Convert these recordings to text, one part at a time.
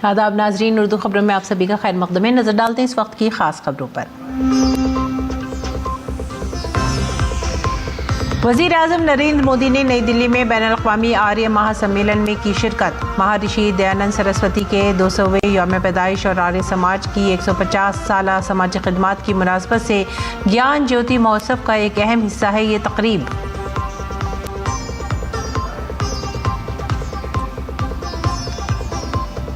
आदाब नाजरीन, उर्दू खबरों में आप सभी का खैर मकदम है। नजर डालते हैं इस वक्त की खास खबरों पर। वज़ीर आज़म नरेंद्र मोदी ने नई दिल्ली में बैनुल-अक़वामी आर्य महासम्मेलन में की शिरकत। महर्षि दयानंद सरस्वती के 200वें यौम पैदाइश और आर्य समाज की 150 साला समाजी खिदमत की मुनासबत से ज्ञान ज्योति महोत्सव का एक अहम हिस्सा है ये तकरीब।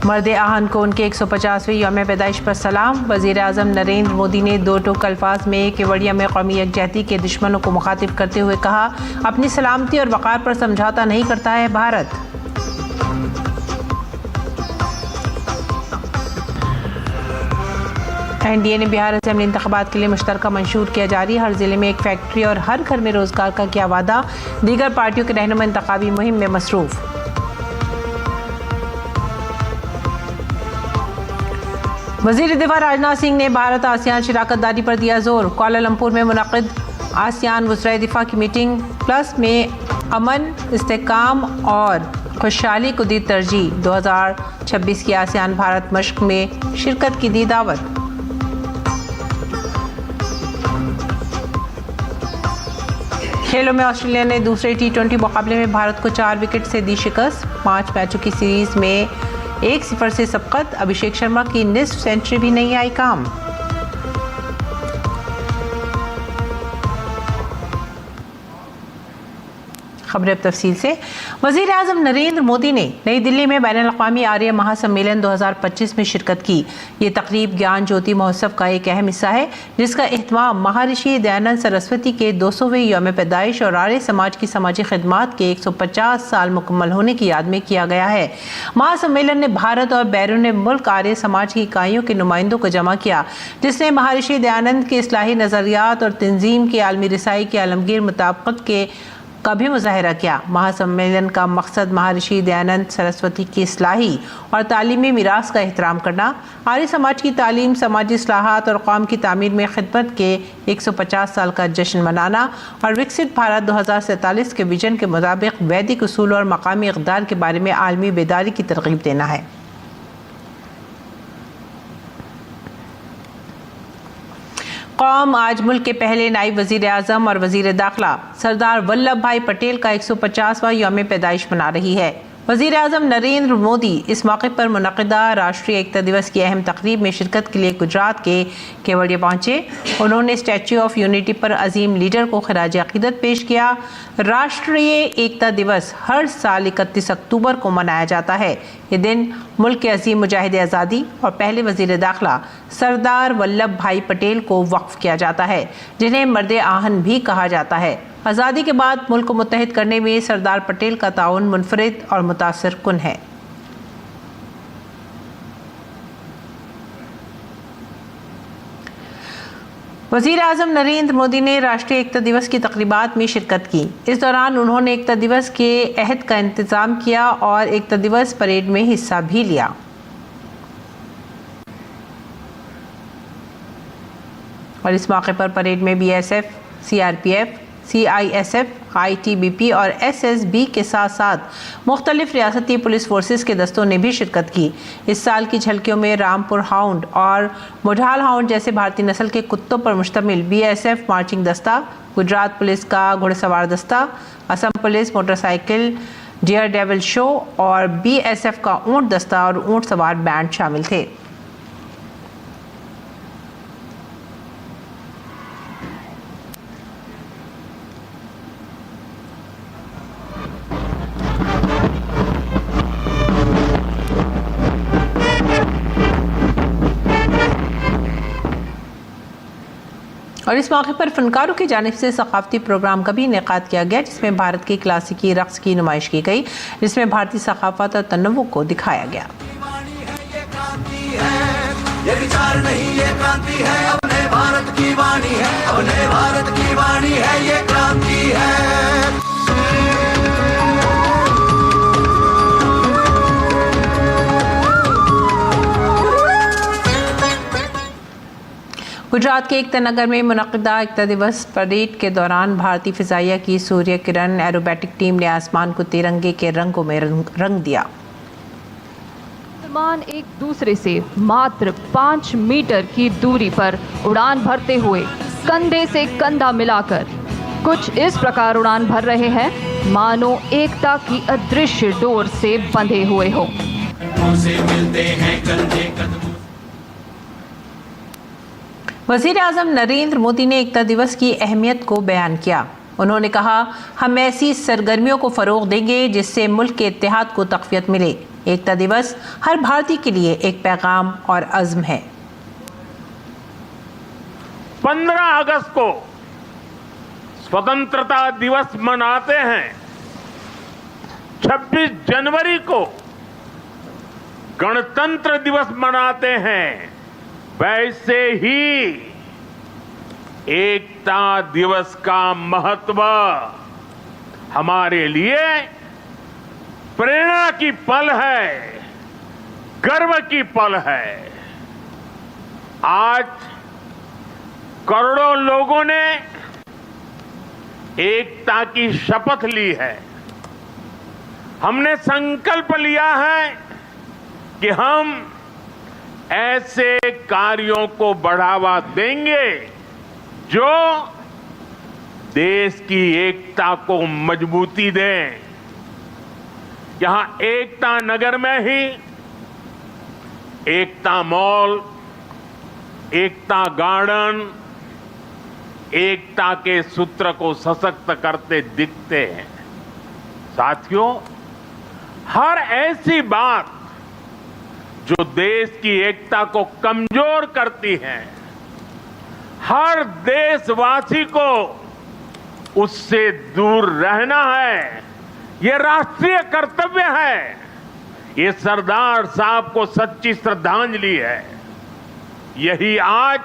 मर्द आहन को उनके 150वें यौम पैदाइश पर सलाम। वज़ीर आज़म नरेंद्र मोदी ने दो टोक अल्फाज में केवड़िया में कौमी यकजहती के दुश्मनों को मुखातिब करते हुए कहा, अपनी सलामती और वक़ार पर समझौता नहीं करता है भारत। NDA ने बिहार असेंबली इंतखाबात के लिए मुश्तरका मंशूर किया जारी। हर जिले में एक फैक्ट्री और हर घर में रोजगार का किया वादा। दीगर पार्टियों के रहनुमा इंतखाबी मुहिम में मसरूफ। वज़ीर दिफा राजनाथ सिंह ने भारत आसियान शराकत दारी पर दिया जोर। कुआलालंपुर में मुनक़िद आसियान वज़राए दिफा की मीटिंग प्लस में अमन, इस्तेहकाम और खुशहाली को दी तरजीह। 2026 की आसियान भारत मशक़ में शिरकत की दी दावत। खेलों में ऑस्ट्रेलिया ने दूसरे T20 मुकाबले में भारत को 4 विकेट से दी शिकस्त। 5 मैचों की सीरीज में 1-0 से सबकत। अभिषेक शर्मा की निस्फ सेंचुरी भी नहीं आई काम। खबरें अब तफसील से। वज़ीर आज़म नरेंद्र मोदी ने नई दिल्ली में बैनुल-अक़वामी आर्य महासम्मेलन 2025 में शिरकत की। ये तकरीब ज्ञान ज्योति महोत्सव का एक अहम हिस्सा है, जिसका एहतमाम महर्षि दयानंद सरस्वती के 200वें यौम पैदाइश और आर्य समाज की समाजी खिदमत के 150 साल मुकम्मल होने की याद में किया गया है। महासम्मेलन ने भारत और बैरून मुल्क आर्य समाज की इकाइयों के नुमाइंदों को जमा किया, जिसने महर्षि दयानंद के इस्लाही नज़रियात और तंजीम की आलमी रसाई की आलमगीर मुताबिकत के का भी मुजाहिरा किया। महासम्मेलन का मकसद महर्षि दयानंद सरस्वती की इस्लाही और तालीमी मीरास का एहतराम करना, आर्य समाज की तालीम, समाजी इस्लाहात और कौम की तामीर में खिदमत के 150 साल का जश्न मनाना और विकसित भारत 2047 के विजन के मुताबिक वैदिक उसूल और मकामी इक़दार के बारे में आलमी बेदारी की तरगीब देना है। कौम आज मुल्क के पहले नायब वज़ीर आज़म और वज़ीर दाखिला सरदार वल्लभ भाई पटेल का 150वां यौम पैदाइश मना रही है। वज़ीर आज़म नरेंद्र मोदी इस मौके पर मुनक़िदा राष्ट्रीय एकता दिवस की अहम तकरीब में शिरकत के लिए गुजरात के केवड़िया पहुँचे। उन्होंने स्टैच्यू ऑफ यूनिटी पर अजीम लीडर को खिराज अक़ीदत पेश किया। राष्ट्रीय एकता दिवस हर साल 31 अक्टूबर को मनाया जाता है। ये दिन मुल्क के अजीम मुजाहिद आज़ादी और पहले वज़ीर दाखिला सरदार वल्लभ भाई पटेल को वक्फ किया जाता है, जिन्हें मर्द आहन भी कहा जाता है। आज़ादी के बाद मुल्क को मुत्तहिद करने में सरदार पटेल का ताउन मुनफरिद और मुतासिर कुन है। वज़ीर आज़म नरेंद्र मोदी ने राष्ट्रीय एकता दिवस की तकरीबात में शिरकत की। इस दौरान उन्होंने एकता दिवस के अहद का इंतज़ाम किया और एकता दिवस परेड में हिस्सा भी लिया। और इस मौके पर परेड में BSF, CRPF, CISF, ITBP और SSB के साथ साथ मुख्तलिफ रियासती पुलिस फोर्सेस के दस्तों ने भी शिरकत की। इस साल की झलकियों में रामपुर हाउंड और मुढाल हाउंड जैसे भारतीय नस्ल के कुत्तों पर मुश्तमिल BSF मार्चिंग दस्ता, गुजरात पुलिस का घुड़सवार दस्ता, Assam police motorcycle daredevil show और BSF का ऊँट दस्ता और ऊँट सवार बैंड शामिल थे। और इस मौके पर फनकारों की जानिब से सकाफती प्रोग्राम का भी इनेकाद किया गया, जिसमें भारत की क्लासिकी रक्स की नुमाइश की गई, जिसमें भारतीय सकाफत और तन्नुव को दिखाया गया। ये विचार नहीं, ये क्रांति है, अपने भारत की वाणी है, अपने भारत की वाणी है, ये क्रांति है। गुजरात के एकता नगर में मुनक़िदा एकता दिवस परेड के दौरान भारतीय फ़िज़ाइया की सूर्य किरण एरोबैटिक टीम ने आसमान को तिरंगे के रंगों में रंग दिया। विमान एक दूसरे से मात्र 5 मीटर की दूरी पर उड़ान भरते हुए कंधे से कंधा मिलाकर कुछ इस प्रकार उड़ान भर रहे हैं मानो एकता की अदृश्य डोर से बंधे हुए हो। वज़ीर आज़म नरेंद्र मोदी ने एकता दिवस की अहमियत को बयान किया। उन्होंने कहा, हम ऐसी सरगर्मियों को फ़रोग़ देंगे जिससे मुल्क के इत्तेहाद को तक़वियत मिले। एकता दिवस हर भारतीय के लिए एक पैगाम और अज़्म है। 15 अगस्त को स्वतंत्रता दिवस मनाते हैं, 26 जनवरी को गणतंत्र दिवस मनाते हैं, वैसे ही एकता दिवस का महत्व हमारे लिए प्रेरणा की पल है, गर्व की पल है। आज करोड़ों लोगों ने एकता की शपथ ली है। हमने संकल्प लिया है कि हम ऐसे कार्यों को बढ़ावा देंगे जो देश की एकता को मजबूती दें। यहां एकता नगर में ही एकता मॉल, एकता गार्डन एकता के सूत्र को सशक्त करते दिखते हैं। साथियों, हर ऐसी बात जो देश की एकता को कमजोर करती है, हर देशवासी को उससे दूर रहना है। ये राष्ट्रीय कर्तव्य है। ये सरदार साहब को सच्ची श्रद्धांजलि है। यही आज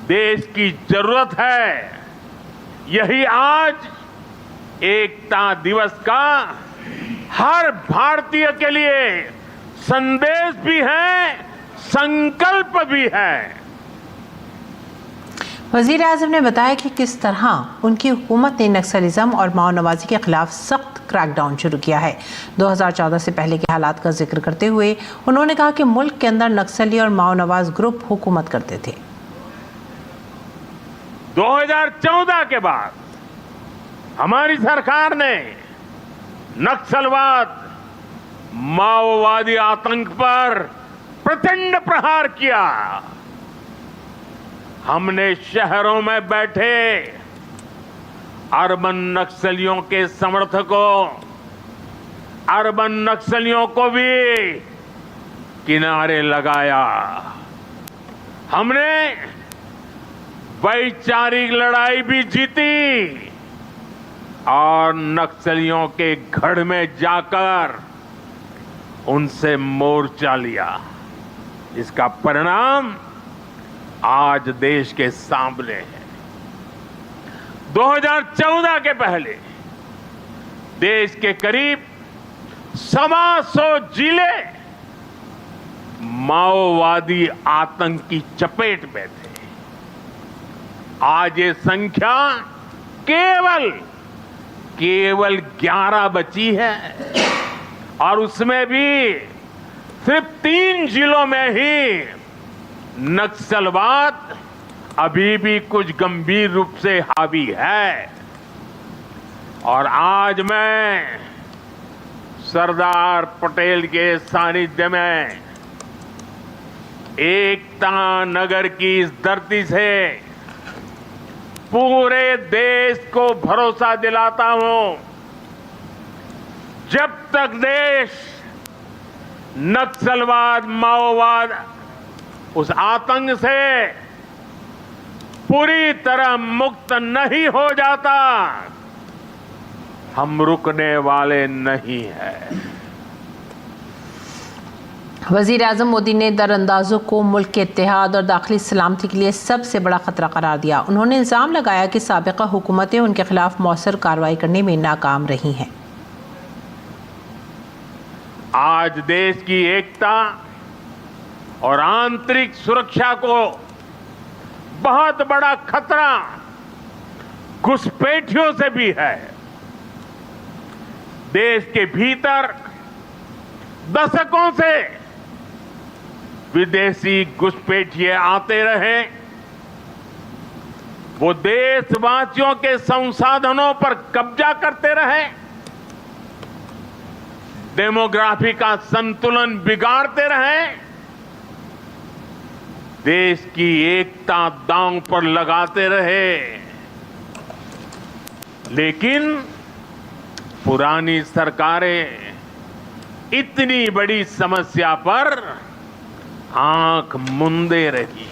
देश की जरूरत है। यही आज एकता दिवस का हर भारतीय के लिए संदेश भी है, संकल्प भी है। वज़ीर आज़म ने बताया कि किस तरह उनकी हुकूमत ने नक्सलिज्म और माओनवाजी के खिलाफ सख्त क्रैकडाउन शुरू किया है। 2014 से पहले के हालात का जिक्र करते हुए उन्होंने कहा कि मुल्क के अंदर नक्सली और माओनवाज ग्रुप हुकूमत करते थे। 2014 के बाद हमारी सरकार ने नक्सलवाद, माओवादी आतंक पर प्रचंड प्रहार किया। हमने शहरों में बैठे अर्बन नक्सलियों के समर्थकों, अर्बन नक्सलियों को भी किनारे लगाया। हमने वैचारिक लड़ाई भी जीती और नक्सलियों के गढ़ में जाकर उनसे मोर्चा लिया। इसका परिणाम आज देश के सामने है। 2014 के पहले देश के करीब 125 जिले माओवादी आतंक की चपेट में थे। आज ये संख्या केवल 11 बची है और उसमें भी सिर्फ 3 जिलों में ही नक्सलवाद अभी भी कुछ गंभीर रूप से हावी है। और आज मैं सरदार पटेल के सानिध्य में एकता नगर की इस धरती से पूरे देश को भरोसा दिलाता हूं, जब तक देश नक्सलवाद, माओवाद, उस आतंक से पूरी तरह मुक्त नहीं हो जाता, हम रुकने वाले नहीं हैं। वज़ीर आज़म मोदी ने दरअंदाजों को मुल्क के इत्तेहाद और दाखिली सलामती के लिए सबसे बड़ा खतरा करार दिया। उन्होंने इल्ज़ाम लगाया कि साबिक़ा हुकूमतें उनके खिलाफ मौसर कार्रवाई करने में नाकाम रही हैं। आज देश की एकता और आंतरिक सुरक्षा को बहुत बड़ा खतरा घुसपैठियों से भी है। देश के भीतर दशकों से विदेशी घुसपैठिए आते रहे, वो देशवासियों के संसाधनों पर कब्जा करते रहे, डेमोग्राफी का संतुलन बिगाड़ते रहे, देश की एकता दांव पर लगाते रहे। लेकिन पुरानी सरकारें इतनी बड़ी समस्या पर आंख मूंदे रही।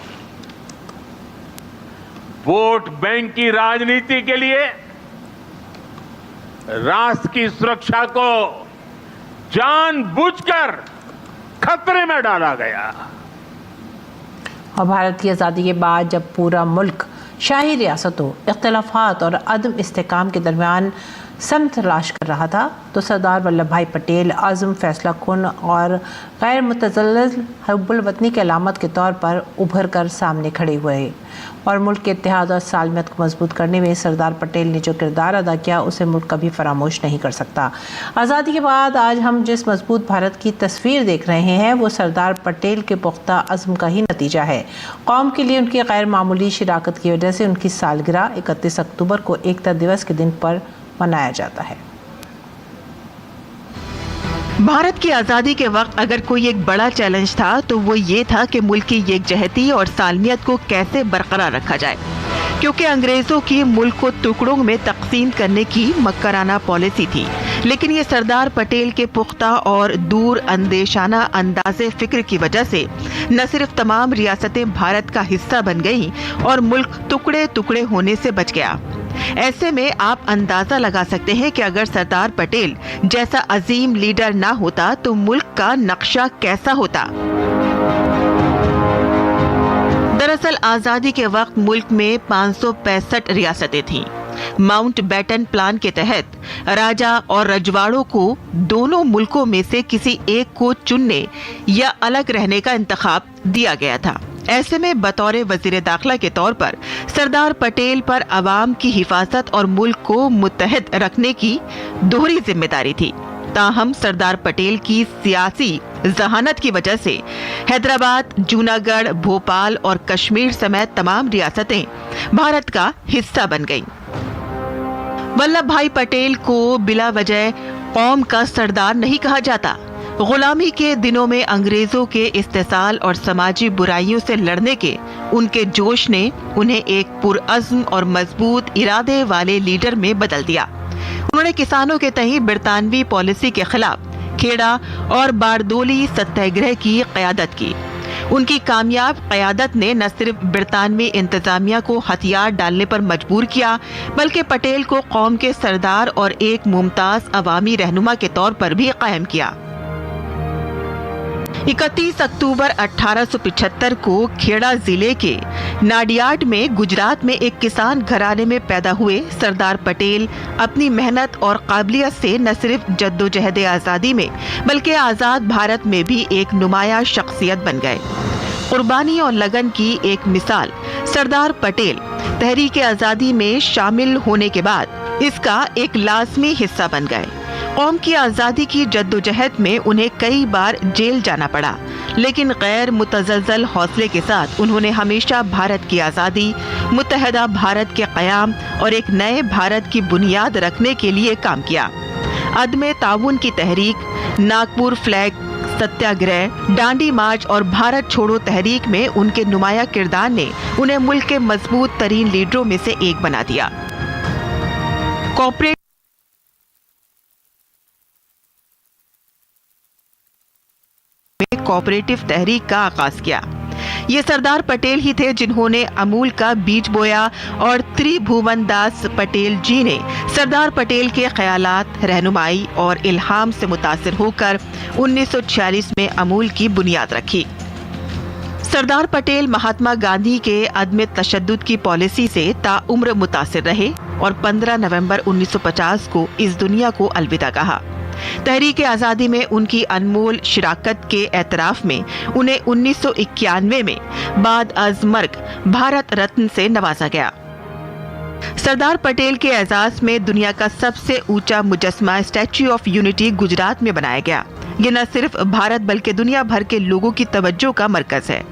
वोट बैंक की राजनीति के लिए राष्ट्र की सुरक्षा को जानबूझकर खतरे में डाला गया। और भारत की आज़ादी के बाद जब पूरा मुल्क शाही रियासतों, इख्तिलाफात और अदम इस्तेहकाम के दरमियान समत तलाश कर रहा था, तो सरदार वल्लभ भाई पटेल आज़म, फैसला कुन और गैर मुतज़ल्ज़िल हुब्बुल वतनी के अलामत के तौर पर उभर कर सामने खड़े हुए। और मुल्क के इत्तेहाद और सालमियत को मजबूत करने में सरदार पटेल ने जो किरदार अदा किया, उसे मुल्क कभी फरामोश नहीं कर सकता। आज़ादी के बाद आज हम जिस मजबूत भारत की तस्वीर देख रहे हैं, वो सरदार पटेल के पुख्ता अज़्म का ही नतीजा है। कौम के लिए उनकी गैर मामूली शिराकत की वजह से उनकी सालगिरह 31 अक्टूबर को एकता दिवस के दिन पर मनाया जाता है। भारत की आज़ादी के वक्त अगर कोई एक बड़ा चैलेंज था तो वो ये था कि मुल्क की यकजहती और सालमियत को कैसे बरकरार रखा जाए, क्योंकि अंग्रेजों की मुल्क को टुकड़ों में तकसीम करने की मक्काराना पॉलिसी थी। लेकिन ये सरदार पटेल के पुख्ता और दूर अंदेशाना अंदाज़े फिक्र की वजह से न सिर्फ तमाम रियासतें भारत का हिस्सा बन गईं और मुल्क टुकड़े टुकड़े होने से बच गया। ऐसे में आप अंदाजा लगा सकते हैं कि अगर सरदार पटेल जैसा अजीम लीडर ना होता तो मुल्क का नक्शा कैसा होता। दरअसल आजादी के वक्त मुल्क में 565 रियासतें थीं। माउंट बैटन प्लान के तहत राजा और रजवाड़ों को दोनों मुल्कों में से किसी एक को चुनने या अलग रहने का इंतखाब दिया गया था। ऐसे में बतौर वजीर दाखिला के तौर पर सरदार पटेल पर अवाम की हिफाजत और मुल्क को मुत्तहद रखने की दोहरी जिम्मेदारी थी। ताहम सरदार पटेल की सियासी जहानत की वजह से हैदराबाद, जूनागढ़, भोपाल और कश्मीर समेत तमाम रियासतें भारत का हिस्सा बन गईं। वल्लभ भाई पटेल को बिला वजह कौम का सरदार नहीं कहा जाता। गुलामी के दिनों में अंग्रेजों के इस्तेसाल और समाजी बुराइयों से लड़ने के उनके जोश ने उन्हें एक पुरअज़्म और मजबूत इरादे वाले लीडर में बदल दिया। उन्होंने किसानों के तहत बरतानवी पॉलिसी के खिलाफ खेड़ा और बारदोली सत्याग्रह की क़यादत की। उनकी कामयाब क़यादत ने न सिर्फ बरतानवी इंतजामिया को हथियार डालने पर मजबूर किया, बल्कि पटेल को कौम के सरदार और एक मुमताज़ अवामी रहनुमा के तौर पर भी कायम किया। 31 अक्टूबर 1875 को खेड़ा जिले के नाडियाड में गुजरात में एक किसान घराने में पैदा हुए सरदार पटेल अपनी मेहनत और काबिलियत से न सिर्फ जद्दोजहद आज़ादी में बल्कि आज़ाद भारत में भी एक नुमाया शख्सियत बन गए। कुर्बानी और लगन की एक मिसाल सरदार पटेल तहरीक आज़ादी में शामिल होने के बाद इसका एक लाजमी हिस्सा बन गए। कौम की आज़ादी की जद्दोजहद में उन्हें कई बार जेल जाना पड़ा, लेकिन गैर मुतज़ल्ज़ल हौसले के साथ उन्होंने हमेशा भारत की आज़ादी, मुत्तहदा भारत के क़याम और एक नए भारत की बुनियाद रखने के लिए काम किया। अदम ताउन की तहरीक, नागपुर फ्लैग सत्याग्रह, डांडी मार्च और भारत छोड़ो तहरीक में उनके नुमाया किरदार ने उन्हें मुल्क के मजबूत तरीन लीडरों में से एक बना दिया। कोऑपरेटिव तहरीक का आगाज किया। ये सरदार पटेल ही थे जिन्होंने अमूल का बीज बोया और त्रिभुवन दास पटेल जी ने सरदार पटेल के ख्यालात, रहनुमाई और इल्हाम से मुतासिर होकर 1946 में अमूल की बुनियाद रखी। सरदार पटेल महात्मा गांधी के अदम तशद्दुद की पॉलिसी से ताउम्र मुतासिर रहे और 15 नवंबर 1950 को इस दुनिया को अलविदा कहा। तहरीक आज़ादी में उनकी अनमोल शिराकत के एतराफ़ में उन्हें 1991 में बाद अज़ मर्ग भारत रत्न से नवाजा गया। सरदार पटेल के एजाज़ में दुनिया का सबसे ऊंचा मुजस्मा स्टैच्यू ऑफ यूनिटी गुजरात में बनाया गया। ये न सिर्फ भारत बल्कि दुनिया भर के लोगों की तवज्जो का मरकज है।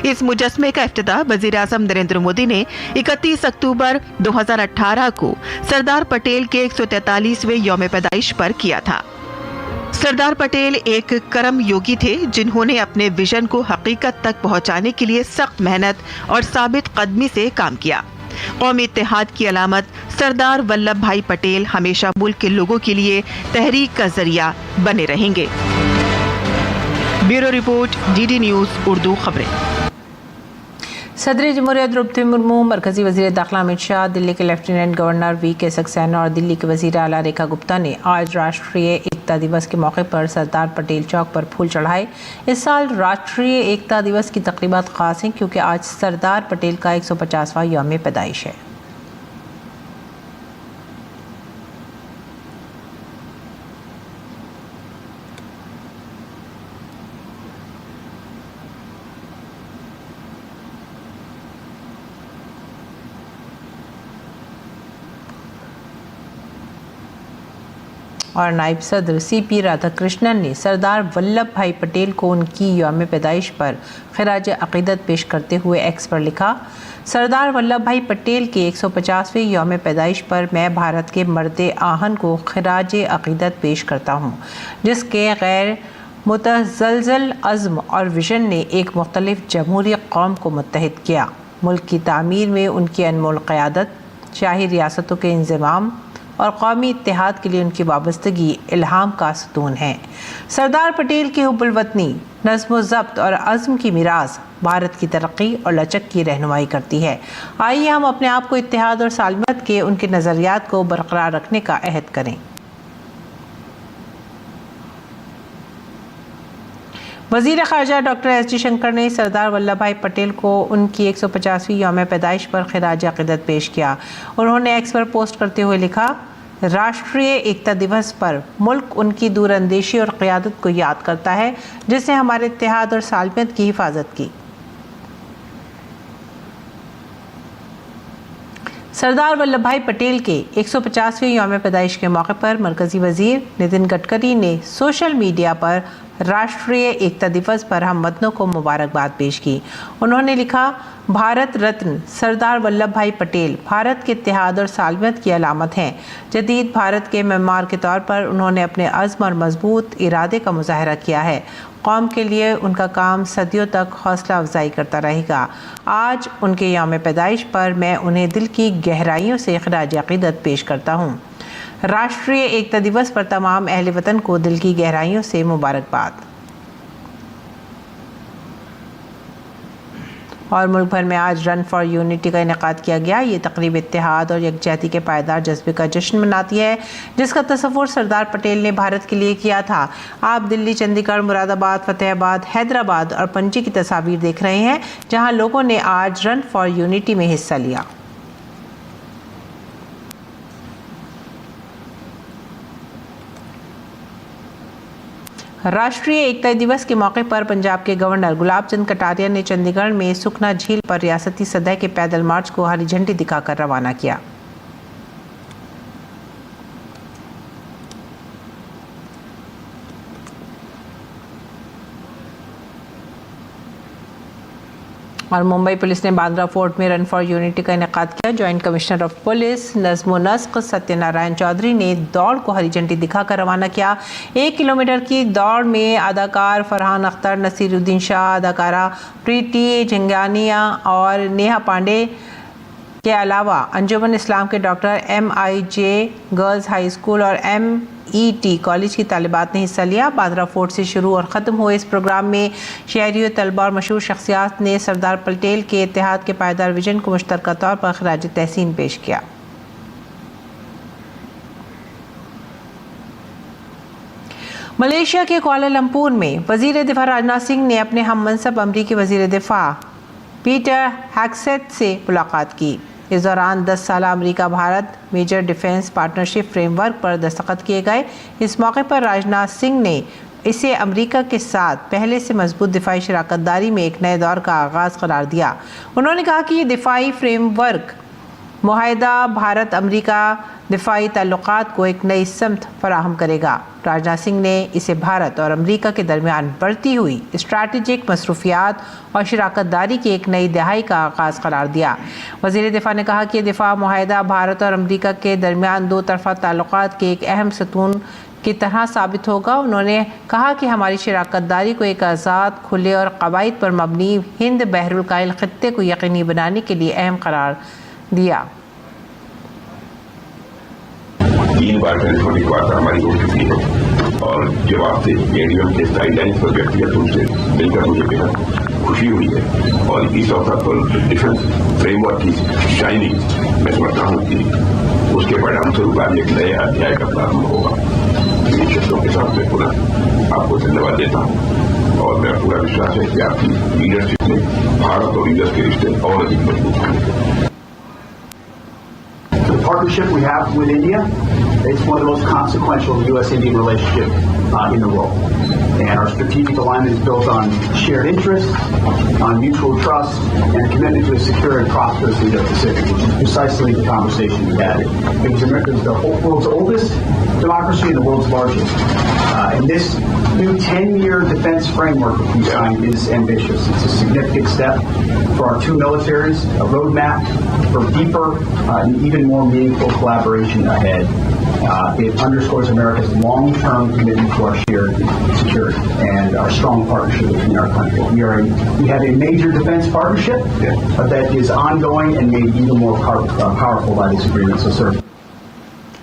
इस मुजस्मे का इफ्तिताह वज़ीर-ए-आज़म नरेंद्र मोदी ने 31 अक्टूबर 2018 को सरदार पटेल के 143वें यौम पैदाइश पर किया था। सरदार पटेल एक कर्म योगी थे जिन्होंने अपने विजन को हकीकत तक पहुंचाने के लिए सख्त मेहनत और साबित कदमी से काम किया। कौमी इत्तेहाद की अलामत सरदार वल्लभ भाई पटेल हमेशा मुल्क के लोगों के लिए तहरीक का जरिया बने रहेंगे। Bureau report, DD news Urdu खबरें। सदर जमहूरियत द्रौपदी मुर्मू, मरकजी वज़ीर दाखिला अमित शाह, दिल्ली के लेफ्टिनेंट गवर्नर वी.के. सक्सेना और दिल्ली के वज़ीर आला रेखा गुप्ता ने आज राष्ट्रीय एकता दिवस के मौके पर सरदार पटेल चौक पर फूल चढ़ाए। इस साल राष्ट्रीय एकता दिवस की तकरीबात खास हैं क्योंकि आज सरदार पटेल का 150वां यौम पैदाइश है। और नायब सदर C.P. राधाकृष्णन ने सरदार वल्लभ भाई पटेल को उनकी यौम पैदाइश पर खिराज अक़ीदत पेश करते हुए एक्स पर लिखा, सरदार वल्लभ भाई पटेल के 150वें यौम पैदाइश पर मैं भारत के मर्द आहन को खिराज अक़ीदत पेश करता हूँ, जिसके गैर मुतज़लज़ल अज़्म और विजन ने एक मुख्तलिफ जमहूरी कौम को मुत्तहिद किया। मुल्क की तामीर में उनकी अनमोल क़यादत, शाही रियासतों के इंज़माम और कौमी इत्तेहाद के लिए उनकी वाबस्तगी इल्हाम का सतून है। सरदार पटेल की हुब्बुल वतनी, नज़्म व ज़ब्त और अज़्म की मीरास भारत की तरक्की और लचक की रहनुमाई करती है। आइए हम अपने आप को इत्तेहाद और सालमियत के उनके नज़रियात को बरकरार रखने का अहद करें। वज़ीर ख़ारजा डॉक्टर एस जयशंकर ने सरदार वल्लभ भाई पटेल को उनकी 150वीं यौम पैदाइश पर खिराज अक़ीदत पेश किया। उन्होंने एक्स पर पोस्ट करते हुए लिखा, राष्ट्रीय एकता दिवस पर मुल्क उनकी दूरअंदेशी और क़यादत को याद करता है जिसने हमारे इत्तेहाद और सालमियत की हिफाजत की। सरदार वल्लभ भाई पटेल के 150वें यौम पैदाइश के मौके पर मरकज़ी वज़ीर नितिन गडकरी ने सोशल मीडिया पर राष्ट्रीय एकता दिवस पर हम वतनों को मुबारकबाद पेश की। उन्होंने लिखा, भारत रत्न सरदार वल्लभ भाई पटेल भारत के इत्तेहाद और सालमियत की अलामत हैं। जदीद भारत के मेमार के तौर पर उन्होंने अपने अज़्म और मजबूत इरादे का मुज़ाहरा किया है। कौम के लिए उनका काम सदियों तक हौसला अफजाई करता रहेगा। आज उनके यौम पैदाइश पर मैं उन्हें दिल की गहराइयों से खिराज अक़ीदत पेश करता हूँ। राष्ट्रीय एकता दिवस पर तमाम अहले वतन को दिल की गहराइयों से मुबारकबाद। और मुल्क भर में आज रन फॉर यूनिटी का इनेकाद किया गया। ये तकरीब इत्तेहाद और यकजहती के पायदार जज्बे का जश्न मनाती है जिसका तसव्वुर सरदार पटेल ने भारत के लिए किया था। आप दिल्ली, चंडीगढ़, मुरादाबाद, फतेहाबाद, हैदराबाद और पणजी की तस्वीर देख रहे हैं जहां लोगों ने आज रन फॉर यूनिटी में हिस्सा लिया। राष्ट्रीय एकता दिवस के मौके पर पंजाब के गवर्नर गुलाब चंद कटारिया ने चंडीगढ़ में सुखना झील पर रियासती सदह के पैदल मार्च को हरी झंडी दिखाकर रवाना किया। और मुंबई पुलिस ने बांद्रा फोर्ट में रन फॉर यूनिटी का इनेकाद किया। जॉइंट कमिश्नर ऑफ पुलिस नज़्म व नस्क सत्यनारायण चौधरी ने दौड़ को हरी झंडी दिखाकर रवाना किया। 1 किलोमीटर की दौड़ में अदाकार फरहान अख्तर, नसीरुद्दीन शाह, अदाकारा प्रीति झंगानिया और नेहा पांडे के अलावा अंजुमन इस्लाम के doctor MIJ girls high school और MET कॉलेज की तालिबात ने हिस्सा लिया। बांद्रा फोर्ट से शुरू और ख़त्म हुए इस प्रोग्राम में शहरियों, तलबा और मशहूर शख्सियात ने सरदार पटेल के इत्तेहाद के पायदार विजन को मुश्तरका तौर पर खिराज तहसीन पेश किया। मलेशिया के कुआलालंपुर में वज़ीर दिफा राजनाथ सिंह ने अपने हम मनसब अमरीकी वज़ीर दिफा पीटर हेग्सेथ से मुलाकात की। इस दौरान 10 साल America Bharat major defence partnership framework पर दस्तखत किए गए। इस मौके पर राजनाथ सिंह ने इसे अमेरिका के साथ पहले से मजबूत दिफाई शराकतदारी में एक नए दौर का आगाज़ करार दिया। उन्होंने कहा कि ये दिफाई फ्रेमवर्क मुआहदा भारत अमेरिका दिफाई ताल्लुकात को एक नई समत फराहम करेगा। राजनाथ सिंह ने इसे भारत और अमरीका के दरमियान बढ़ती हुई स्ट्रैटेजिक मसरूफियात और शराकतदारी की एक नई दहाई का आगाज़ करार दिया। वज़ीर दिफा ने कहा कि दिफा मुआहदा भारत और अमरीका के दरमियान दो तरफ़ा ताल्लुकात के एक अहम सतून की तरह साबित होगा। उन्होंने कहा कि हमारी शराकतदारी को एक आज़ाद, खुले और कवायद पर मबनी हिंद बहरुल काहिल खित्ते को यकीनी बनाने के लिए अहम करार दिया। 3 बार टेलीफोनिक वार्ता हमारी हो चुकी है और जब आपसे एडीएम के गाइडलाइंस पर व्यक्तिगत रूप से मिलकर मुझे बेहद खुशी हुई है और इस अवसर पर डिफेंस फ्रेमवर्क की शाइनिंग मैं समझता हूँ कि उसके परिणाम स्वरूप आज एक नए अध्याय का प्रारंभ होगा। इन शब्दों के साथ मैं पुनः आपको धन्यवाद देता हूँ और मेरा पूरा विश्वास है कि आपकी लीडरशिप में भारत और यूएस के रिश्ते और अधिक मजबूत होंगे। The partnership we have with India, it's one of the most consequential U.S.-Indian relationship in the world. And our strategic alignment is built on shared interests, on mutual trust, and a commitment to a secure and prosperous Indo-Pacific, which is precisely the conversation we had. It was the world's oldest democracy and the world's largest. And this new 10-year defense framework that we signed is ambitious. It's a significant step for our two militaries, a roadmap for deeper and even more meaningful collaboration ahead. It underscores America's long-term commitment to our shared security and our strong partnership between our countries. We have a major defense partnership that is ongoing and made even more powerful by this agreement. So, sir.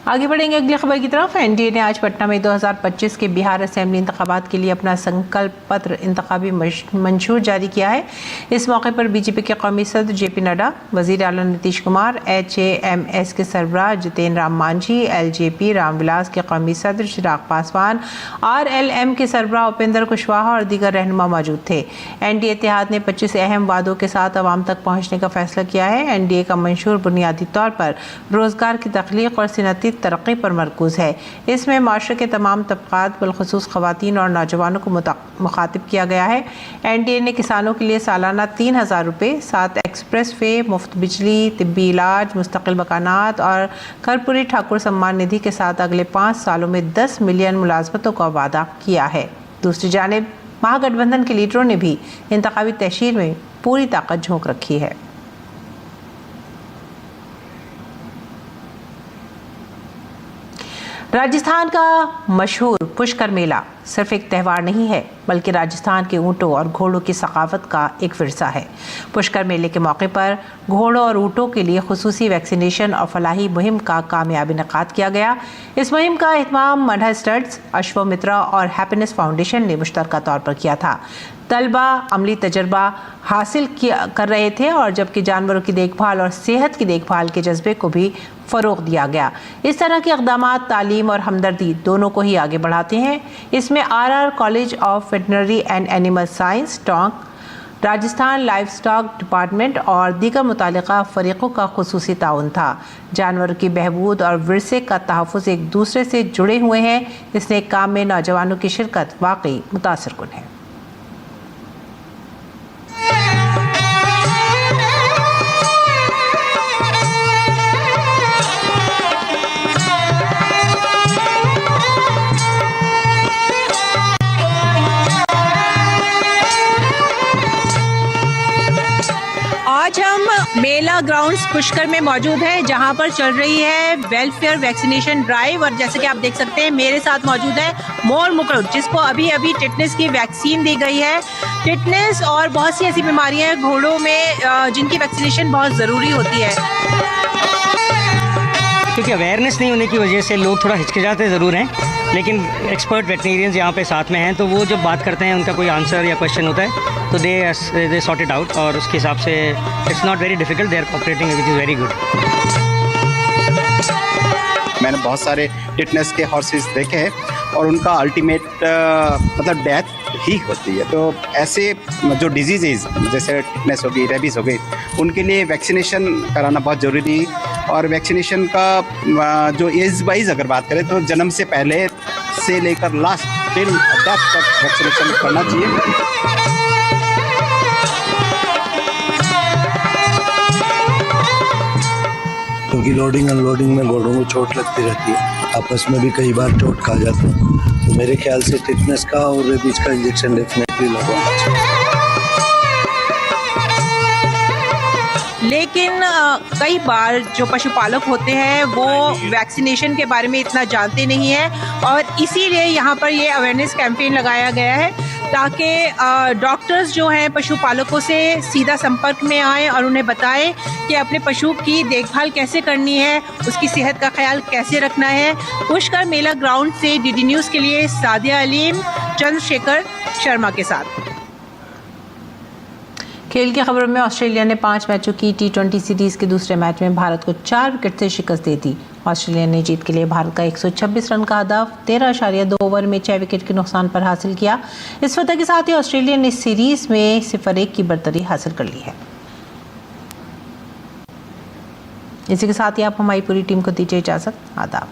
आगे बढ़ेंगे अगली खबर की तरफ। NDA ने आज पटना में 2025 के बिहार असेंबली इंतखाबात के लिए अपना संकल्प पत्र इंतखाबी मंशूर जारी किया है। इस मौके पर बीजेपी के कौमी सदर जेपी नड्डा, वजीर आला नीतीश कुमार, HAMS के सरबराह जितेन राम मांझी, LJP रामविलास के कौमी सदर चिराग पासवान, RLM के सरबराह उपेंद्र कुशवाहा और दीगर रहनुमा मौजूद थे। एनडीए इत्तेहाद ने 25 अहम वादों के साथ अवाम तक पहुँचने का फैसला किया है। एनडीए का मंशूर बुनियादी तौर पर रोजगार की तख्लीक और सनती तरक्की पर मरकूज है। इसमें माशरे के तमाम तबकात बिलखुसूस ख़वातीन और नौजवानों को मुखातिब किया गया है। एनडीए ने किसानों के लिए सालाना 3,000 रुपये, 7 एक्सप्रेस वे, मुफ्त बिजली, तिब्बी इलाज, मुस्तकिल मकानात और कर्पूरी ठाकुर सम्मान निधि के साथ अगले 5 सालों में 10 मिलियन मुलाजमतों का वादा किया है। दूसरी जानिब महागठबंधन के लीडरों ने भी इंतखाबी तहसील में पूरी ताकत झोंक रखी है। राजस्थान का मशहूर पुष्कर मेला सिर्फ एक त्यौहार नहीं है, बल्कि राजस्थान के ऊँटों और घोड़ों की सकाफत का एक विरसा है। पुष्कर मेले के मौके पर घोड़ों और ऊँटों के लिए खुसूसी वैक्सीनेशन और फलाही मुहिम का कामयाब इनेकाद किया गया। इस मुहिम का एहतमाम मन्हा स्टड्स, अश्वमित्रा और हैप्पीनेस फाउंडेशन ने मुश्तरका तौर पर किया था। तलबा अमली तजर्बा हासिल कर रहे थे और जबकि जानवरों की देखभाल और सेहत की देखभाल के जज्बे को भी फ़रोग़ दिया गया। इस तरह के इक़दामात तालीम और हमदर्दी दोनों को ही आगे बढ़ाते हैं। इसमें RR college of veterinary and animal science, Tonk, Rajasthan life stock department और दीगर मुतालिका फ़रीक़ों का खुसूसी ताउन था। जानवरों की बहबूद और विरसे का तहफ़्फ़ुज़ एक दूसरे से जुड़े हुए हैं। इस नेक काम में नौजवानों की शिरकत वाकई मुतासिरकुन है। आज हम मेला ग्राउंड्स पुष्कर में मौजूद हैं, जहां पर चल रही है वेलफेयर वैक्सीनेशन ड्राइव। और जैसे कि आप देख सकते हैं मेरे साथ मौजूद है मोर मुकुट, जिसको अभी टिटनेस की वैक्सीन दी गई है। टिटनेस और बहुत सी ऐसी बीमारियां हैं घोड़ों में जिनकी वैक्सीनेशन बहुत ज़रूरी होती है। क्योंकि अवेयरनेस नहीं होने की वजह से लोग थोड़ा हिचकिचाते ज़रूर हैं, लेकिन एक्सपर्ट वेटनेरियंस यहाँ पे साथ में हैं, तो वो जब बात करते हैं उनका कोई आंसर या क्वेश्चन होता है तो दे सॉर्ट इट आउट, और उसके हिसाब से it's not very difficult, they are cooperating, which is very good. मैंने बहुत सारे टिटनेस के हॉर्सेस देखे हैं और उनका अल्टीमेट मतलब डेथ ही होती है। तो ऐसे जो डिजीज़ जैसे टिटनेस हो गई, रेबीज हो गई, उनके लिए वैक्सीनेशन कराना बहुत ज़रूरी है। और वैक्सीनेशन का जो एज वाइज अगर बात करें तो जन्म से पहले से लेकर लास्ट टिल डेथ तक वैक्सीनेशन करना चाहिए। क्योंकि लोडिंग अनलोडिंग में घोड़ों को चोट लगती रहती है, आपस में भी कई बार चोट खा जाते हैं। तो मेरे ख्याल से टिटनेस का और रेबीज का इंजेक्शन डेफिनेटली लगवाना चाहिए। लेकिन कई बार जो पशुपालक होते हैं वो वैक्सीनेशन के बारे में इतना जानते नहीं हैं और इसीलिए यहाँ पर ये अवेयरनेस कैंपेन लगाया गया है ताकि डॉक्टर्स जो हैं पशुपालकों से सीधा संपर्क में आएँ और उन्हें बताएं कि अपने पशु की देखभाल कैसे करनी है, उसकी सेहत का ख्याल कैसे रखना है। पुष्कर मेला ग्राउंड से डीडी न्यूज़ के लिए सादिया अलीम, चंद्रशेखर शर्मा के साथ। खेल की खबरों में ऑस्ट्रेलिया ने 5 मैचों की T20 सीरीज के दूसरे मैच में भारत को 4 विकेट से शिकस्त दे दी। ऑस्ट्रेलिया ने जीत के लिए भारत का 126 रन का हदफ 13.2 ओवर में 6 विकेट के नुकसान पर हासिल किया। इस फतह के साथ ही ऑस्ट्रेलिया ने सीरीज में 0-1 की बर्तरी हासिल कर ली है। इसी के साथ ही आप हमारी पूरी टीम को दीजिए इजाजत। आदाब।